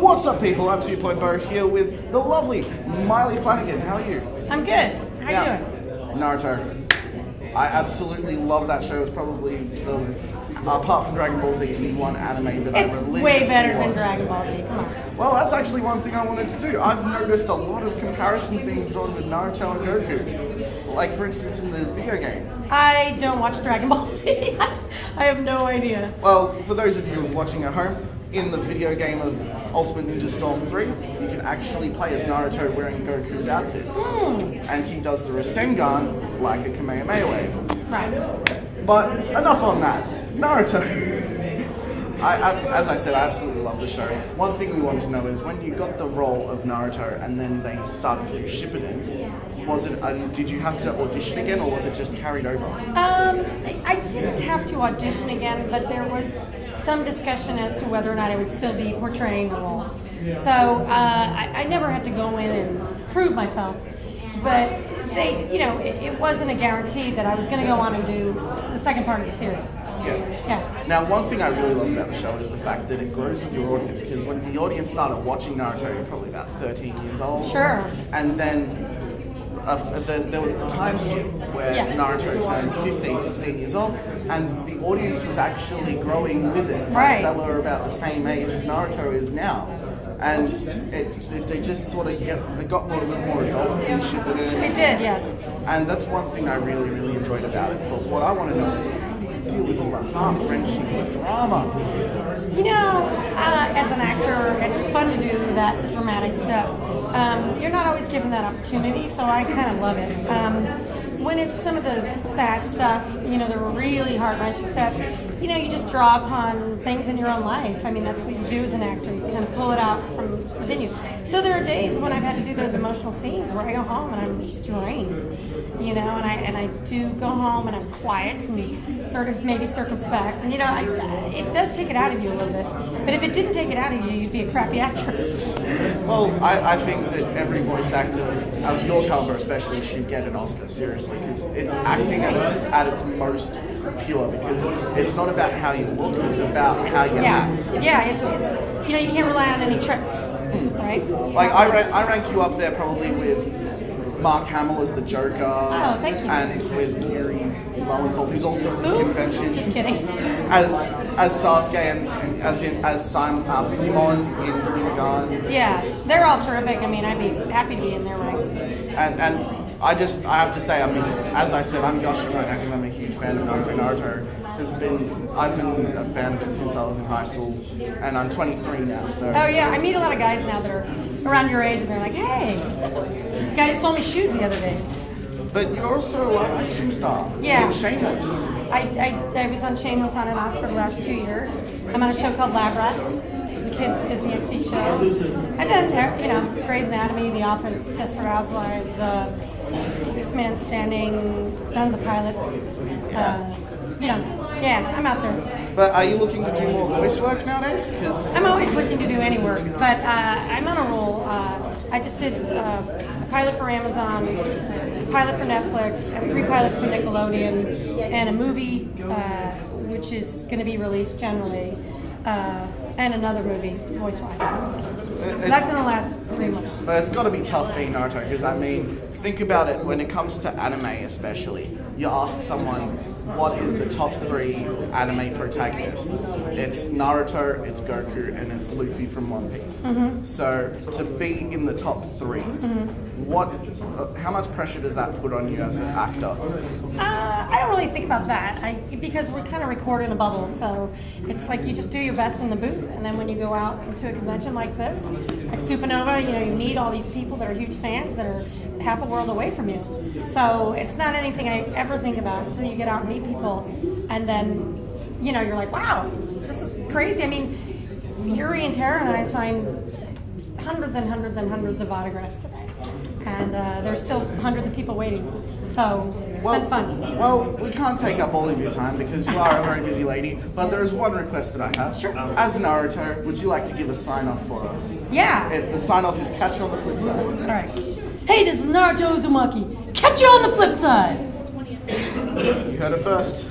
What's up, people? I'm 2.0 here with the lovely Maile Flanagan. How are you? I'm good. How you doing? Naruto. I absolutely love that show. It's probably the, apart from Dragon Ball Z, the one anime that I religiously It's way better watch. than Dragon Ball Z. Come on. Well, that's actually one thing I wanted to do. I've noticed a lot of comparisons being drawn with Naruto and Goku. Like, for instance, in the video game. I don't watch Dragon Ball Z. I have no idea. Well, for those of you watching at home, in the video game of Ultimate Ninja Storm 3, you can actually play as Naruto wearing Goku's outfit. And he does the Rasengan like a Kamehameha wave. Right. But enough on that. Naruto. As I said, I absolutely love the show. One thing we wanted to know is when you got the role of Naruto and then they started to do Shippuden, was it? Did you have to audition again, or was it just carried over? I didn't have to audition again, but there was some discussion as to whether or not I would still be portraying the role. So I never had to go in and prove myself, but it wasn't a guarantee that I was going to go on and do the second part of the series. Yeah. Now, one thing I really love about the show is the fact that it grows with your audience, because when the audience started watching Naruto, you're probably about 13 years old. Sure. And then there was the time skip where Naruto turns 15, 16 years old, and the audience was actually growing with it. Right. They were about the same age as Naruto is now. And they just sort of got a little more adult in Shippuden. It did, yes. And that's one thing I really, really enjoyed about it. But what I want to know is, how do you deal with all the heart-wrenching drama? You know, as an actor, it's fun to do that dramatic stuff. You're not always given that opportunity, so I kind of love it. When it's some of the sad stuff, the really heart-wrenching stuff, you just draw upon things in your own life. I mean, that's what you do as an actor. You kind of pull it out from within you. So there are days when I've had to do those emotional scenes where I go home and I'm drained, and I do go home and I'm quiet and sort of maybe circumspect. And, it does take it out of you a little bit. But if it didn't take it out of you, you'd be a crappy actor. Well, I think that every voice actor of your caliber especially should get an Oscar, seriously, because it's acting at its most pure, because it's not about how you look, it's about how you act. Yeah, it's you can't rely on any tricks, right? Like, I rank you up there probably with Mark Hamill as the Joker. Oh, thank you. And with Yuri Lowenthal, who's also at this convention. Just kidding. As Sasuke and as Simon in Flanagan. Yeah, they're all terrific. I mean, I'd be happy to be in their ranks. And I have to say, as I said, I'm gushing right now because I'm a huge fan of Naruto. Naruto I've been a fan of it since I was in high school, and I'm 23 now, so. Oh yeah, I meet a lot of guys now that are around your age, and they're like, hey, guys sold me shoes the other day. But you're also a live action star. Yeah. In Shameless. I was on Shameless on and off for the last 2 years. I'm on a show called Lab Rats, which is a kids Disney XD show. I've done, Grey's Anatomy, The Office, Desperate Housewives, This Man Standing, tons of pilots. I'm out there. But are you looking to do more voice work nowadays? Because I'm always looking to do any work, but I'm on a roll. I just did a pilot for Amazon, a pilot for Netflix, and 3 pilots for Nickelodeon, and a movie which is going to be released generally, and another movie voice-wise. So that's in the last 3 months. But it's got to be tough being Naruto, because think about it, when it comes to anime especially, you ask someone, what is the top 3 anime protagonists? It's Naruto, it's Goku, and it's Luffy from One Piece. So to be in the top 3, how much pressure does that put on you as an actor? I don't really think about that, because we kind of record in a bubble, so it's like you just do your best in the booth, and then when you go out into a convention like this, like SupaNova, you meet all these people that are huge fans that are half a world away from you. So it's not anything I ever think about until you get out and meet people, and then you're like, wow, this is crazy. I mean, Yuri and Tara and I signed hundreds and hundreds and hundreds of autographs today, and there's still hundreds of people waiting. So it's been fun. Well, we can't take up all of your time because you are a very busy lady, but there is one request that I have. Sure. As Naruto, would you like to give a sign-off for us? Yeah. The sign-off is catch you on the flip side. All right. Hey, this is Naruto Uzumaki. Catch you on the flip side. You heard it first.